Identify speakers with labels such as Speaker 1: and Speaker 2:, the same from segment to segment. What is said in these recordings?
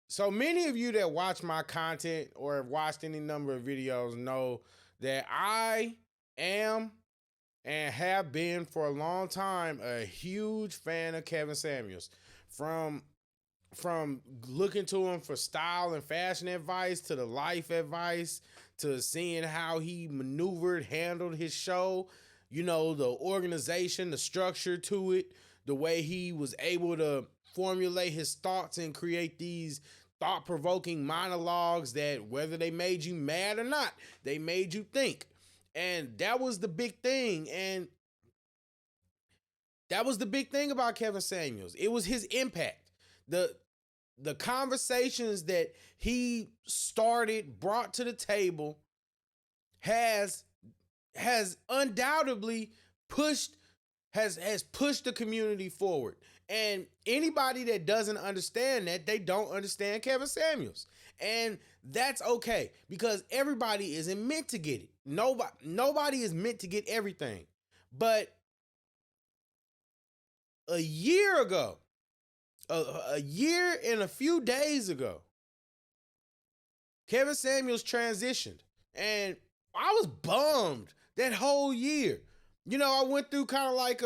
Speaker 1: So many of you that watch my content or have watched any number of videos know that I am and have been for a long time a huge fan of Kevin Samuels. From from looking to him for style and fashion advice to the life advice to seeing how he maneuvered, handled his show, the organization, the structure to it, the way he was able to formulate his thoughts and create these thought provoking monologues that, whether they made you mad or not, they made you think. And that was the big thing. And that was the big thing about Kevin Samuels. It was his impact. The conversations that he started, brought to the table, has undoubtedly pushed the community forward. And anybody that doesn't understand that, they don't understand Kevin Samuels. And that's okay, because everybody isn't meant to get it. Nobody is meant to get everything. But a year ago, a year and a few days ago, Kevin Samuels transitioned, and I was bummed that whole year. I went through kind of like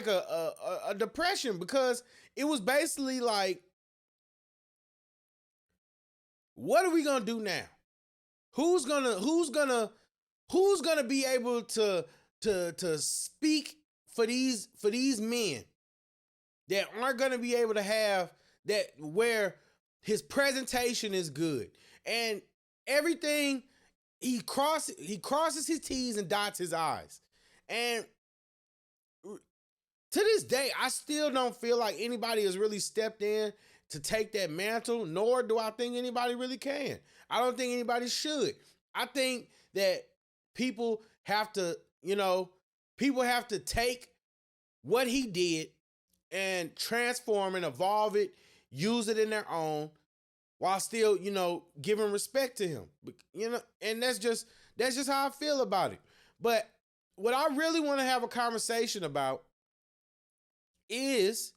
Speaker 1: a depression, because it was basically like, what are we gonna do now? Who's gonna be able to speak for these men that aren't gonna be able to have that, where his presentation is good and everything, he crosses his T's and dots his I's. And to this day, I still don't feel like anybody has really stepped in to take that mantle, nor do I think anybody really can. I don't think anybody should. I think that people have to take what he did and transform and evolve it, use it in their own, while still, giving respect to him. And that's just how I feel about it. But what I really want to have a conversation about is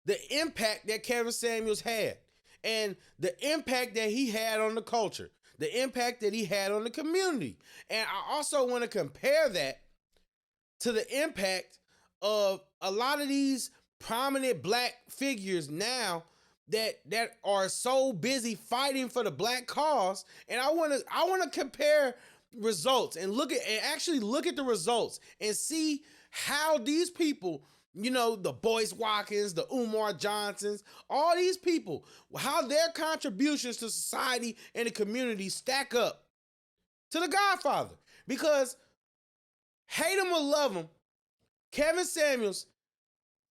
Speaker 1: the impact that Kevin Samuels had, and the impact that he had on the culture, the impact that he had on the community. And I also want to compare that to the impact of a lot of these prominent black figures now that are so busy fighting for the black cause. And I want to compare results and actually look at the results and see how these people, the Boyce Watkins, the Umar Johnsons, all these people, how their contributions to society and the community stack up to the Godfather. Because hate him or love him, Kevin Samuels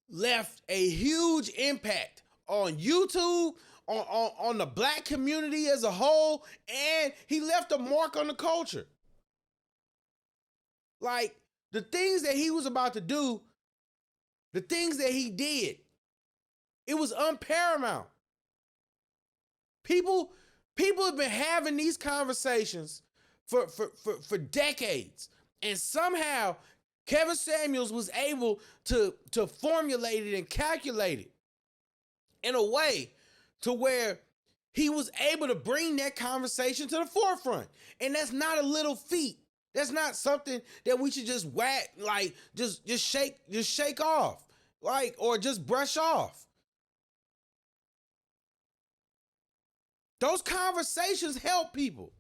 Speaker 1: left a huge impact on YouTube, on the black community as a whole, and he left a mark on the culture. Like, the things that he was about to do, the things that he did, it was unparamount. People have been having these conversations for decades, and somehow Kevin Samuels was able to formulate it and calculate it in a way to where he was able to bring that conversation to the forefront. And that's not a little feat. That's not something that we should just whack, like just shake off, like, or just brush off. Those conversations help people.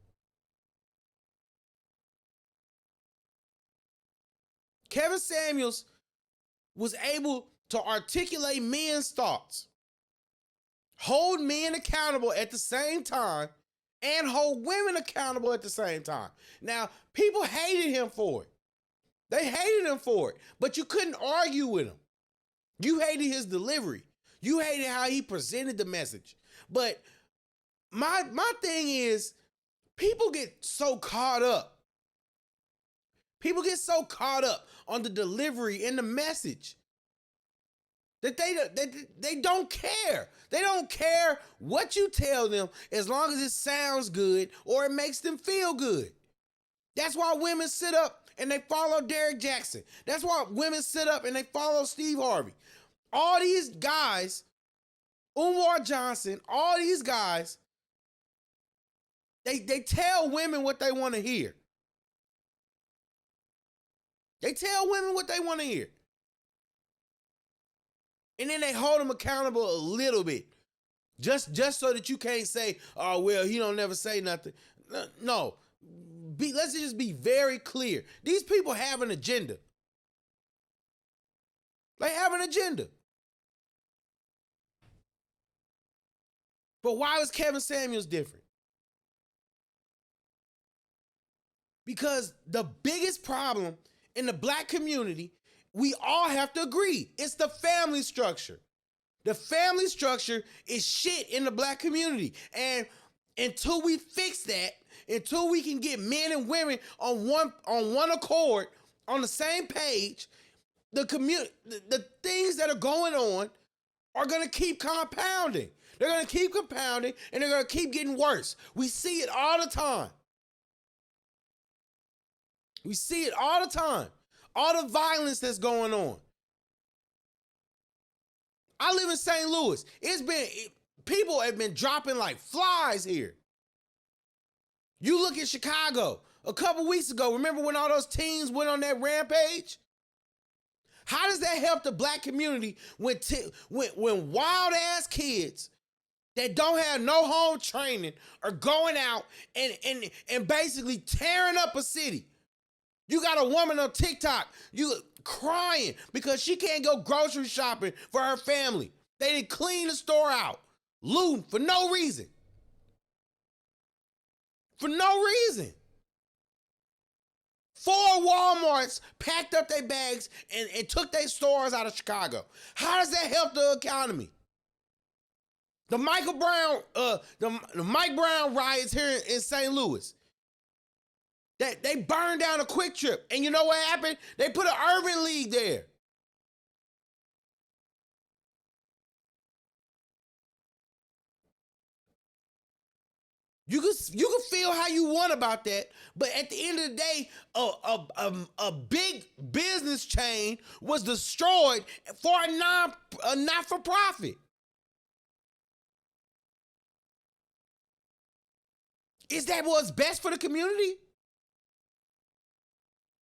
Speaker 1: Kevin Samuels was able to articulate men's thoughts, hold men accountable at the same time, and hold women accountable at the same time. Now, people hated him for it. They hated him for it, but you couldn't argue with him. You hated his delivery. You hated how he presented the message. But my thing is, people get so caught up. People get so caught up on the delivery and the message that they don't care. They don't care what you tell them, as long as it sounds good or it makes them feel good. That's why women sit up and they follow Derrick Jackson. That's why women sit up and they follow Steve Harvey. All these guys, Umar Johnson, all these guys, they tell women what they want to hear. They tell women what they want to hear. And then they hold them accountable a little bit. Just so that you can't say, oh, well, he don't never say nothing. No. Let's just be very clear. These people have an agenda. They have an agenda. But why was Kevin Samuels different? Because the biggest problem in the black community, we all have to agree, it's the family structure. The family structure is shit in the black community. And until we fix that, until we can get men and women on one accord, on the same page, the things that are going on are going to keep compounding. They're going to keep compounding, and they're going to keep getting worse. We see it all the time. We see it all the time. All the violence that's going on. I live in St. Louis. People have been dropping like flies here. You look at Chicago a couple weeks ago. Remember when all those teens went on that rampage? How does that help the black community when wild ass kids that don't have no home training are going out and basically tearing up a city? You got a woman on TikTok, you crying because she can't go grocery shopping for her family. They didn't clean the store out, looting for no reason. For no reason. 4 Walmarts packed up their bags and took their stores out of Chicago. How does that help the economy? The Mike Brown riots here in St. Louis. They burned down a Quick Trip. And you know what happened? They put an urban league there. You can feel how you want about that, but at the end of the day, a big business chain was destroyed for a not-for-profit. Is that what's best for the community?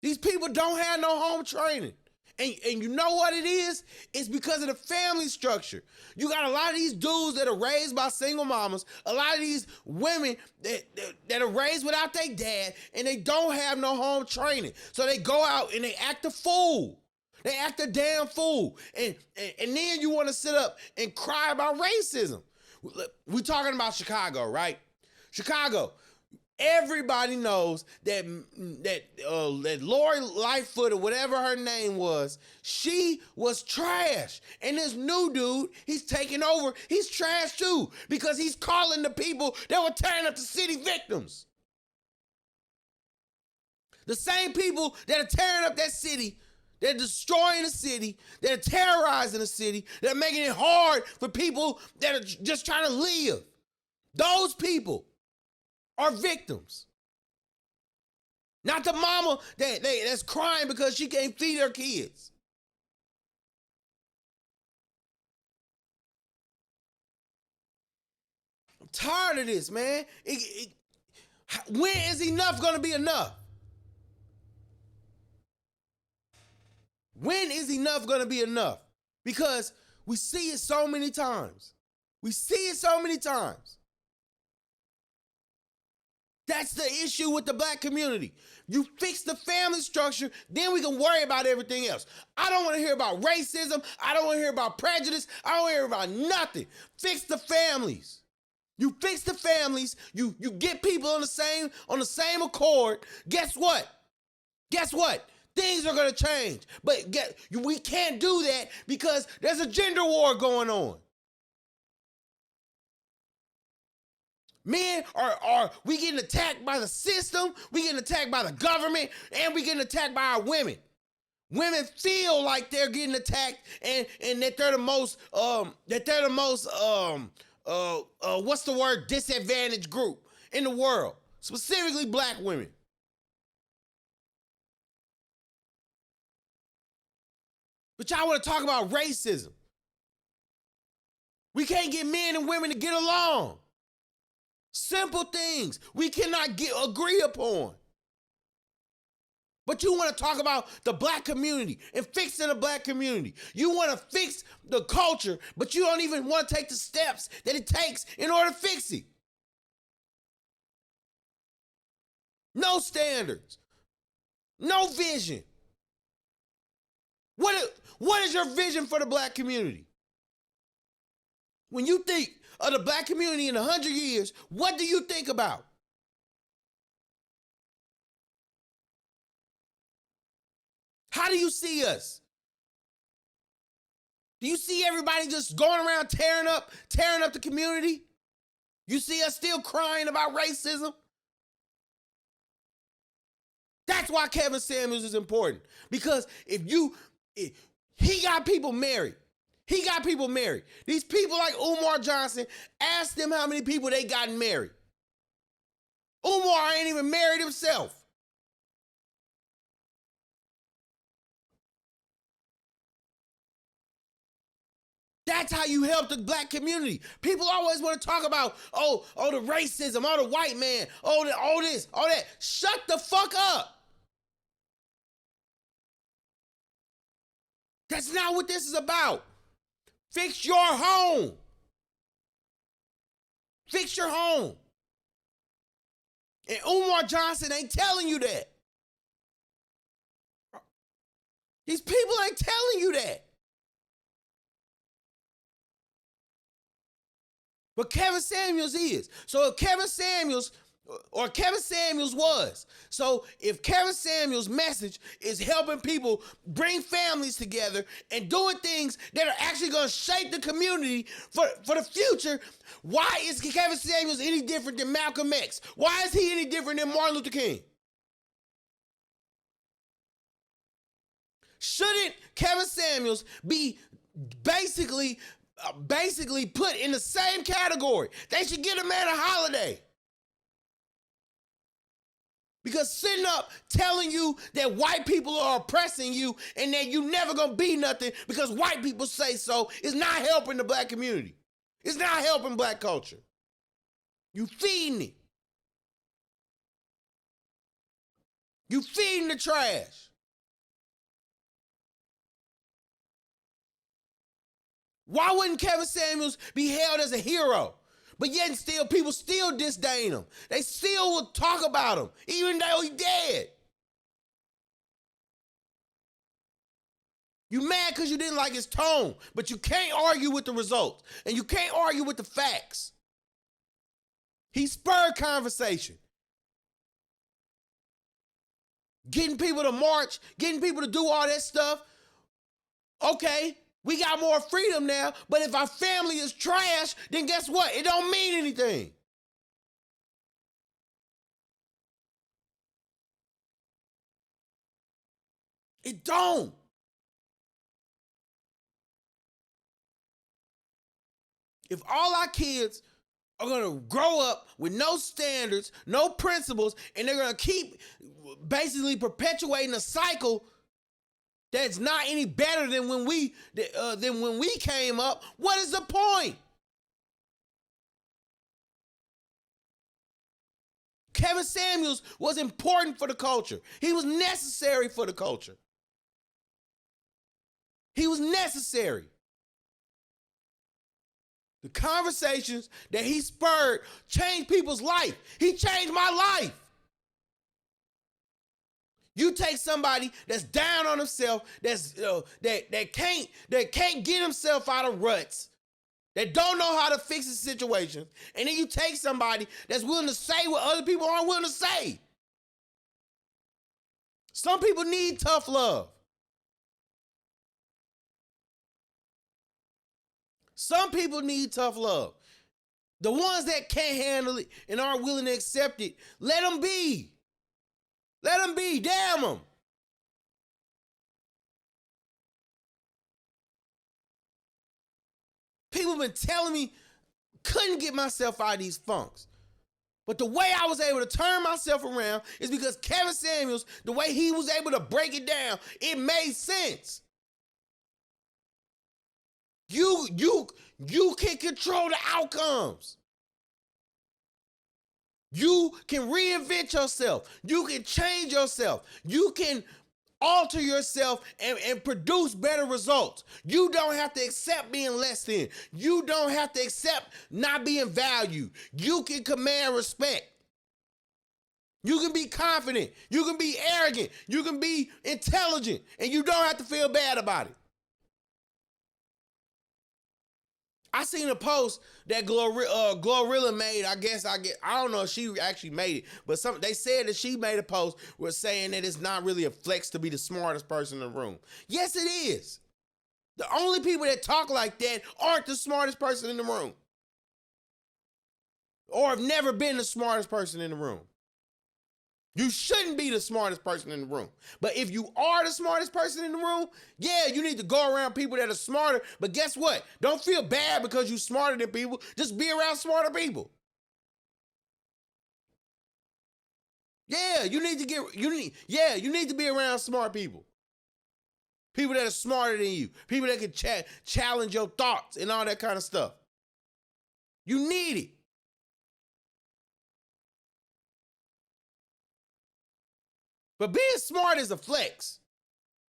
Speaker 1: These people don't have no home training. And you know what it is? It's because of the family structure. You got a lot of these dudes that are raised by single mamas, a lot of these women that are raised without their dad, and they don't have no home training. So they go out and they act a fool. They act a damn fool. And then you want to sit up and cry about racism. We're talking about Chicago, right? Chicago. Everybody knows that Lori Lightfoot or whatever her name was, she was trash. And this new dude, he's taking over, he's trash too, because he's calling the people that were tearing up the city victims. The same people that are tearing up that city, they're destroying the city, they're terrorizing the city, they're making it hard for people that are just trying to live. Those people are victims. Not the mama that's crying because she can't feed her kids. I'm tired of this, man. When is enough going to be enough? When is enough going to be enough? Because we see it so many times. We see it so many times. That's the issue with the black community. You fix the family structure, then we can worry about everything else. I don't want to hear about racism. I don't want to hear about prejudice. I don't want to hear about nothing. Fix the families. You fix the families. You get people on the same accord. Guess what? Guess what? Things are going to change. But we can't do that because there's a gender war going on. Men we getting attacked by the system, we getting attacked by the government, and we getting attacked by our women. Women feel like they're getting attacked and that they're the most what's the word, disadvantaged group in the world, specifically black women. But y'all want to talk about racism. We can't get men and women to get along. Simple things we cannot agree upon. But you want to talk about the black community and fixing the black community. You want to fix the culture, but you don't even want to take the steps that it takes in order to fix it. No standards. No vision. What is your vision for the black community? When you think of the black community in 100 years, what do you think about? How do you see us? Do you see everybody just going around tearing up the community? You see us still crying about racism? That's why Kevin Samuels is important. Because he got people married. He got people married. These people like Umar Johnson, ask them how many people they gotten married. Umar ain't even married himself. That's how you help the black community. People always want to talk about, oh, the racism, oh, the white man, all this, all that. Shut the fuck up. That's not what this is about. Fix your home. Fix your home. And Umar Johnson ain't telling you that. These people ain't telling you that. But Kevin Samuels is. So if Kevin Samuels was. So if Kevin Samuels' message is helping people bring families together and doing things that are actually going to shape the community for the future, why is Kevin Samuels any different than Malcolm X? Why is he any different than Martin Luther King? Shouldn't Kevin Samuels be basically put in the same category? They should get a man a holiday. Because sitting up telling you that white people are oppressing you and that you never gonna be nothing because white people say so is not helping the black community. It's not helping black culture. You feeding it. You feeding the trash. Why wouldn't Kevin Samuels be hailed as a hero? But yet still, people still disdain him. They still will talk about him, even though he's dead. You mad because you didn't like his tone, but you can't argue with the results, and you can't argue with the facts. He spurred conversation. Getting people to march, getting people to do all that stuff. Okay. We got more freedom now, but if our family is trash, then guess what? It don't mean anything. It don't. If all our kids are going to grow up with no standards, no principles, and they're going to keep basically perpetuating a cycle that's not any better than when we came up, what is the point? Kevin Samuels was important for the culture. He was necessary for the culture. He was necessary. The conversations that he spurred changed people's life. He changed my life. You take somebody that's down on himself, that can't get himself out of ruts, that don't know how to fix the situation, and then you take somebody that's willing to say what other people aren't willing to say. Some people need tough love. Some people need tough love. The ones that can't handle it and aren't willing to accept it, let them be. Let them be. Damn them. People have been telling me couldn't get myself out of these funks. But the way I was able to turn myself around is because Kevin Samuels, the way he was able to break it down, it made sense. You can control the outcomes. You can reinvent yourself. You can change yourself. You can alter yourself and produce better results. You don't have to accept being less than. You don't have to accept not being valued. You can command respect. You can be confident. You can be arrogant. You can be intelligent. And you don't have to feel bad about it. I seen a post that Glorilla made. I don't know if she actually made it, but they said that she made a post with saying that it's not really a flex to be the smartest person in the room. Yes, it is. The only people that talk like that aren't the smartest person in the room, or have never been the smartest person in the room. You shouldn't be the smartest person in the room. But if you are the smartest person in the room, yeah, you need to go around people that are smarter. But guess what? Don't feel bad because you're smarter than people. Just be around smarter people. Yeah, you need to be around smart people. People that are smarter than you. People that can challenge your thoughts and all that kind of stuff. You need it. But being smart is a flex.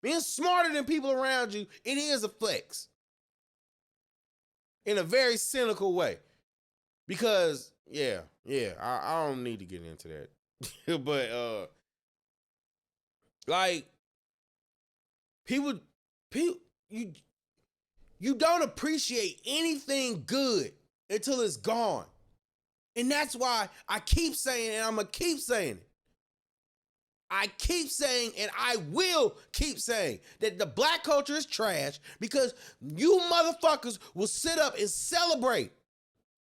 Speaker 1: Being smarter than people around you, it is a flex. In a very cynical way. Because, I don't need to get into that. But, like, people, you don't appreciate anything good until it's gone. And that's why I keep saying, and I'm going to keep saying it. I keep saying, and I will keep saying, that the black culture is trash because you motherfuckers will sit up and celebrate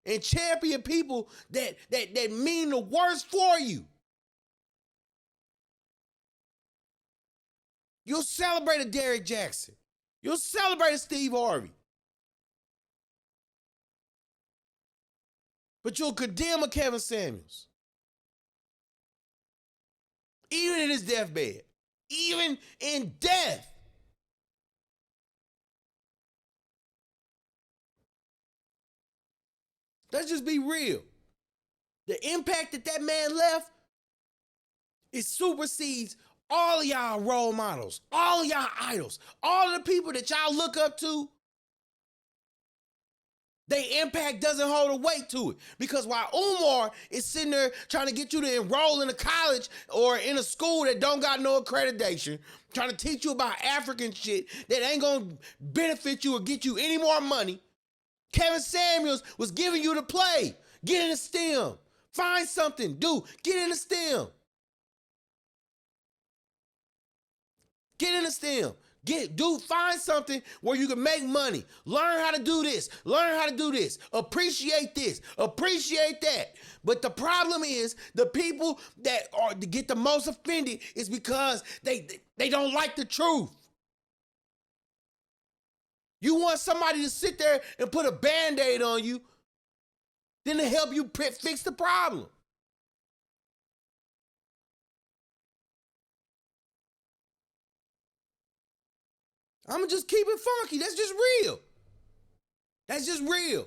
Speaker 1: and champion people that mean the worst for you. You'll celebrate a Derrick Jackson. You'll celebrate a Steve Harvey. But you'll condemn a Kevin Samuels. Even in his deathbed. Even in death. Let's just be real. The impact that man left, it supersedes all of y'all role models, all of y'all idols, all of the people that y'all look up to. Their impact doesn't hold a weight to it. Because while Umar is sitting there trying to get you to enroll in a college or in a school that don't got no accreditation, trying to teach you about African shit that ain't going to benefit you or get you any more money, Kevin Samuels was giving you the play. Get in the STEM. Find something. Get in the STEM. Get in the STEM. Find something where you can make money. Learn how to do this. Learn how to do this. Appreciate this. Appreciate that. But the problem is the people that get the most offended is because they don't like the truth. You want somebody to sit there and put a Band-Aid on you than to help you fix the problem. I'm going to just keep it funky. That's just real. That's just real.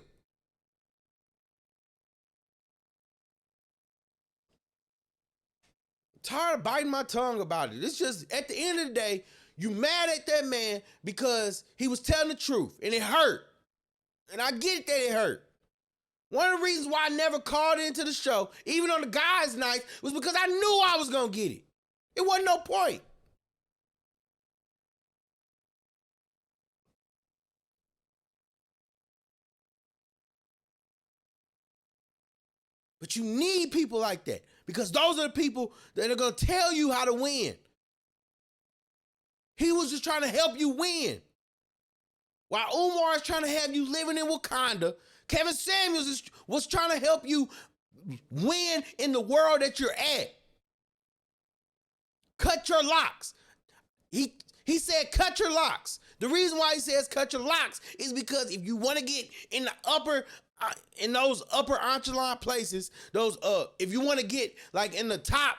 Speaker 1: I'm tired of biting my tongue about it. It's just, at the end of the day, you mad at that man because he was telling the truth and it hurt. And I get that it hurt. One of the reasons why I never called into the show, even on the guys' night, was because I knew I was going to get it. It wasn't no point. But you need people like that because those are the people that are going to tell you how to win. He was just trying to help you win. While Umar is trying to have you living in Wakanda, Kevin Samuels was trying to help you win in the world that you're at. Cut your locks. He said cut your locks. The reason why he says cut your locks is because if you want to get in the in those upper echelon places, if you want to get like in the top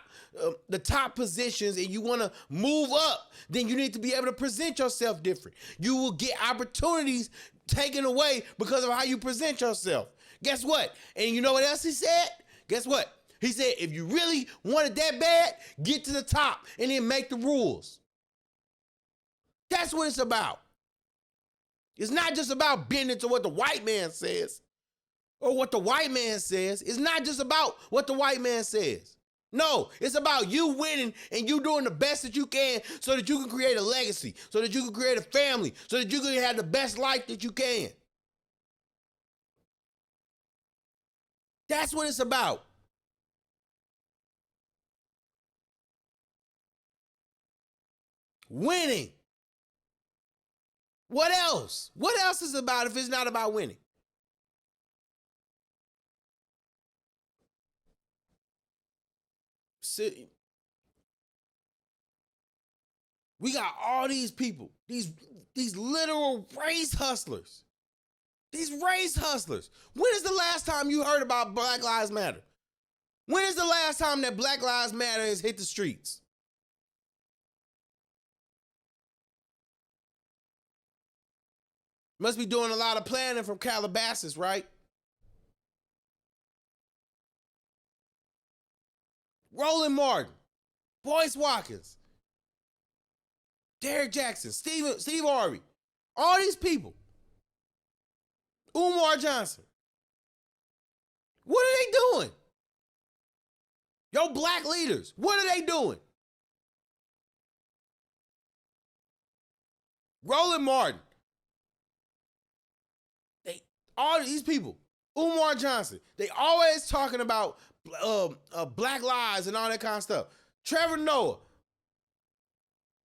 Speaker 1: positions and you want to move up, then you need to be able to present yourself different. You will get opportunities taken away because of how you present yourself. Guess what? And you know what else he said? Guess what? He said, if you really want it that bad, get to the top and then make the rules. That's what it's about. It's not just about bending to what the white man says or what the white man says. It's not just about what the white man says. No, it's about you winning and you doing the best that you can so that you can create a legacy, so that you can create a family, so that you can have the best life that you can. That's what it's about. Winning. What else? What else is it about if it's not about winning? We got all these people, these literal race hustlers. These race hustlers. When is the last time you heard about Black Lives Matter? When is the last time that Black Lives Matter has hit the streets? Must be doing a lot of planning from Calabasas, right? Roland Martin, Boyce Watkins, Derrick Jackson, Steve Harvey, all these people. Umar Johnson. What are they doing? Yo, black leaders, what are they doing? Roland Martin. All these people, Umar Johnson, they always talking about black lives and all that kind of stuff. Trevor Noah,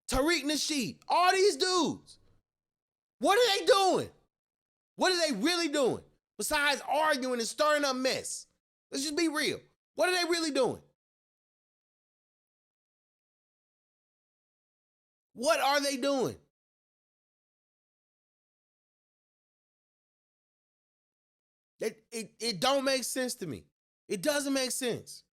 Speaker 1: Tariq Nasheed, all these dudes. What are they doing? What are they really doing? Besides arguing and stirring up mess. Let's just be real. What are they really doing? What are they doing? It don't make sense to me. It doesn't make sense.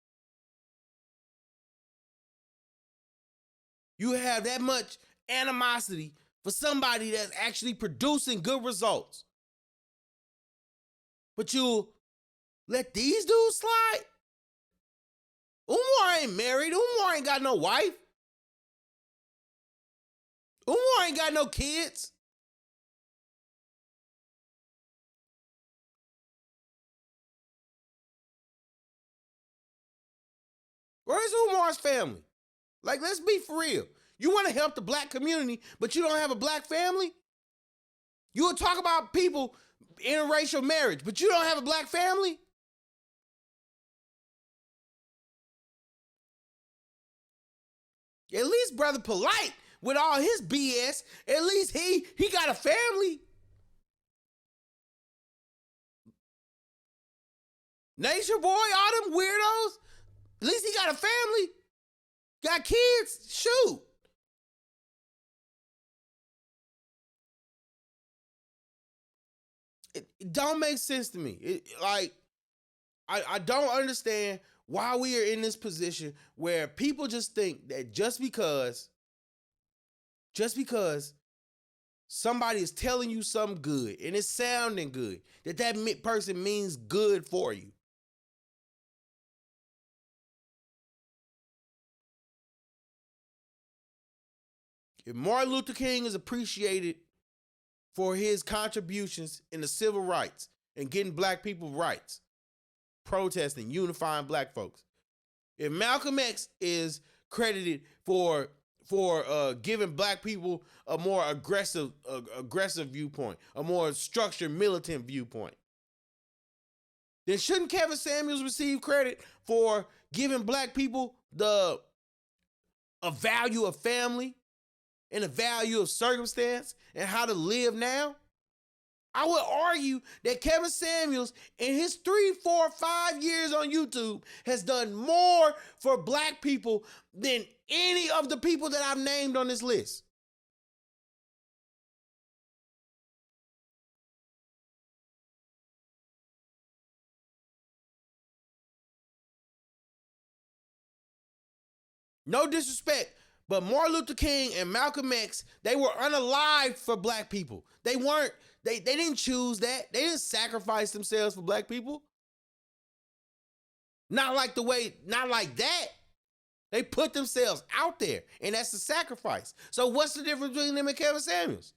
Speaker 1: You have that much animosity for somebody that's actually producing good results. But you let these dudes slide? Umar ain't married. Umar ain't got no wife. Umar ain't got no kids. Where's Umar's family? Like, let's be for real. You want to help the black community, but you don't have a black family? You will talk about people interracial marriage, but you don't have a black family? At least Brother Polite, with all his BS, at least he got a family. Nature Boy, all them weirdos, at least he got a family. Got kids? Shoot. It don't make sense to me. I don't understand why we are in this position where people just think that just because somebody is telling you something good and it's sounding good, that person means good for you. If Martin Luther King is appreciated for his contributions in the civil rights and getting black people rights, protesting, unifying black folks, if Malcolm X is credited for giving black people a more aggressive viewpoint, a more structured militant viewpoint, then shouldn't Kevin Samuels receive credit for giving black people a value of family and a value of circumstance and how to live now? I would argue that Kevin Samuels in his 3, 4, 5 years on YouTube has done more for black people than any of the people that I've named on this list. No disrespect, but Martin Luther King and Malcolm X, they were unalived for black people. They weren't They didn't choose that. They didn't sacrifice themselves for black people. Not like that. They put themselves out there, and that's the sacrifice. So what's the difference between them and Kevin Samuels?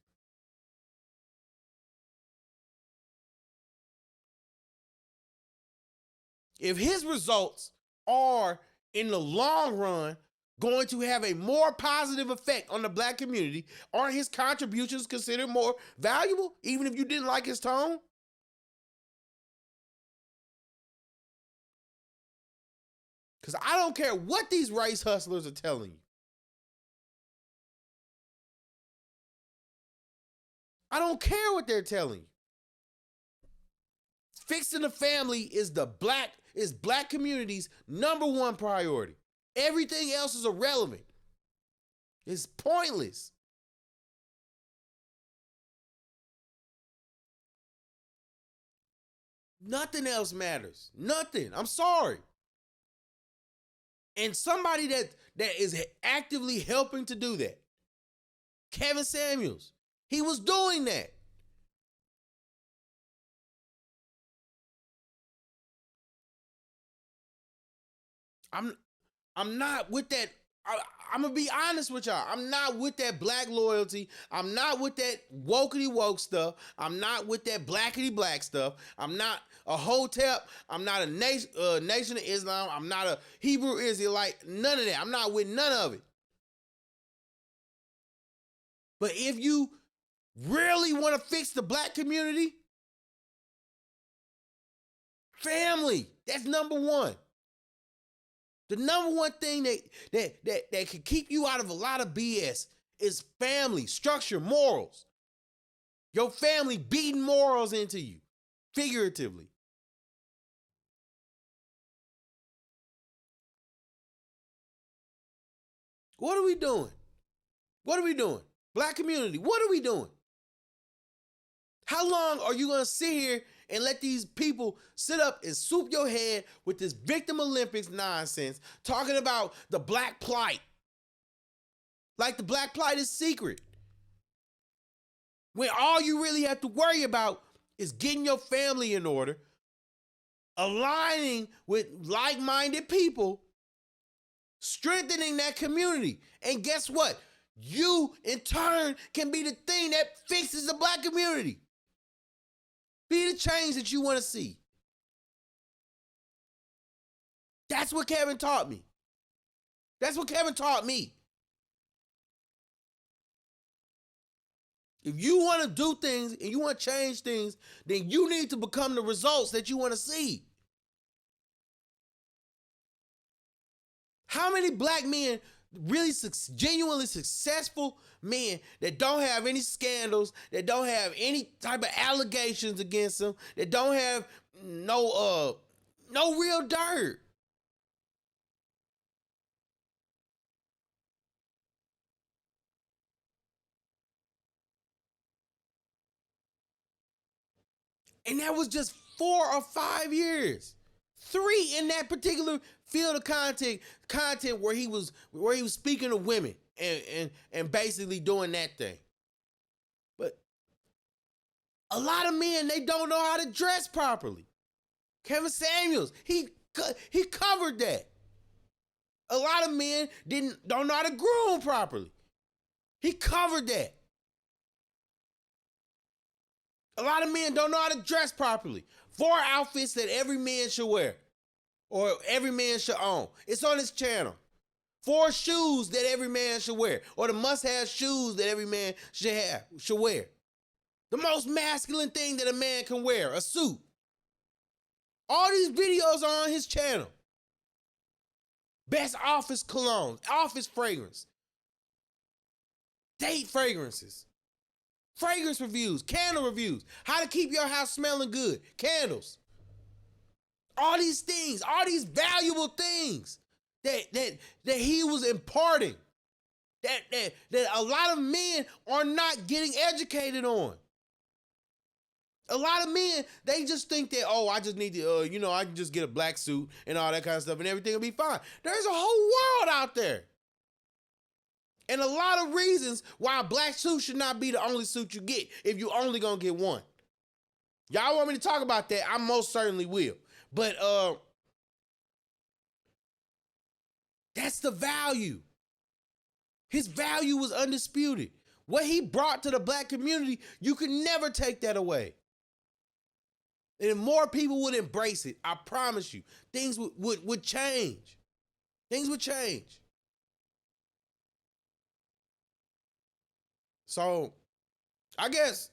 Speaker 1: If his results are, in the long run, going to have a more positive effect on the black community, aren't his contributions considered more valuable, even if you didn't like his tone? Because I don't care what these race hustlers are telling you. I don't care what they're telling you. Fixing the family is black community's number one priority. Everything else is irrelevant. It's pointless. Nothing else matters. Nothing. I'm sorry. And somebody that is actively helping to do that, Kevin Samuels, he was doing that. I'm not with that. I'm gonna be honest with y'all. I'm not with that black loyalty. I'm not with that wokety woke stuff. I'm not with that blackety black stuff. I'm not a hotep. I'm not a nation of Islam. I'm not a Hebrew Israelite. None of that. I'm not with none of it. But if you really want to fix the black community, family, that's number one. The number one thing that can keep you out of a lot of BS is family, structure, morals. Your family beating morals into you, figuratively. What are we doing? What are we doing? Black community, what are we doing? How long are you going to sit here and let these people sit up and soup your head with this victim Olympics nonsense, talking about the black plight? Like the black plight is secret. When all you really have to worry about is getting your family in order, aligning with like-minded people, strengthening that community. And guess what? You, in turn, can be the thing that fixes the black community. Be the change that you want to see. That's what Kevin taught me. That's what Kevin taught me. If you want to do things and you want to change things, then you need to become the results that you want to see. How many black men, really genuinely successful men that don't have any scandals, that don't have any type of allegations against them, that don't have no real dirt? And that was just 4 or 5 years. 3 in that particular field of content where he was speaking to women and basically doing that thing. But a lot of men, they don't know how to dress properly. Kevin Samuels, he covered that. A lot of men don't know how to groom properly. He covered that. A lot of men don't know how to dress properly. 4 outfits that every man should wear or every man should own. It's on his channel. 4 shoes that every man should wear, or the must-have shoes that every man should wear. The most masculine thing that a man can wear, a suit. All these videos are on his channel. Best office cologne, office fragrance, date fragrances, fragrance reviews, candle reviews, how to keep your house smelling good, candles. All these things, all these valuable things that he was imparting, that a lot of men are not getting educated on. A lot of men, they just think that, oh, I just need to, I can just get a black suit and all that kind of stuff and everything will be fine. There's a whole world out there. And a lot of reasons why a black suit should not be the only suit you get if you only gonna get one. Y'all want me to talk about that? I most certainly will. But that's the value. His value was undisputed. What he brought to the black community, you could never take that away. And if more people would embrace it, I promise you, things would change. Things would change. So, I guess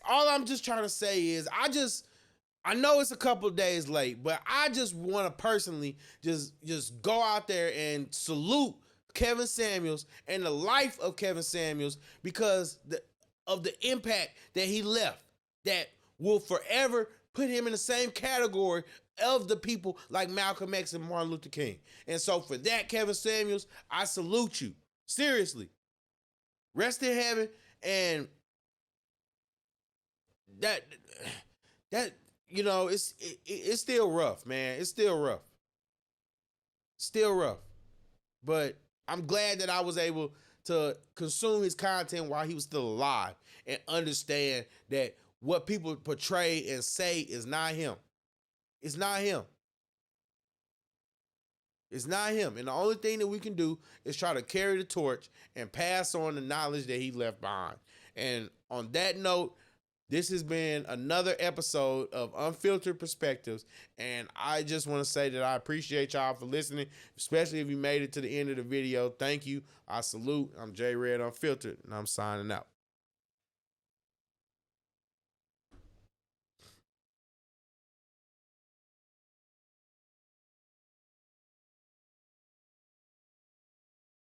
Speaker 1: all I'm just trying to say is I know it's a couple of days late, but I just want to personally just go out there and salute Kevin Samuels and the life of Kevin Samuels because of the impact that he left that will forever put him in the same category of the people like Malcolm X and Martin Luther King. And so for that, Kevin Samuels, I salute you. Seriously. Rest in heaven. And that you know, it's still rough, man. It's still rough. Still rough. But I'm glad that I was able to consume his content while he was still alive and understand that what people portray and say is not him. It's not him. It's not him. And the only thing that we can do is try to carry the torch and pass on the knowledge that he left behind. And on that note, this has been another episode of Unfiltered Perspectives, and I just want to say that I appreciate y'all for listening, especially if you made it to the end of the video. Thank you. I salute. I'm JayyRedd Unfiltered, and I'm signing out.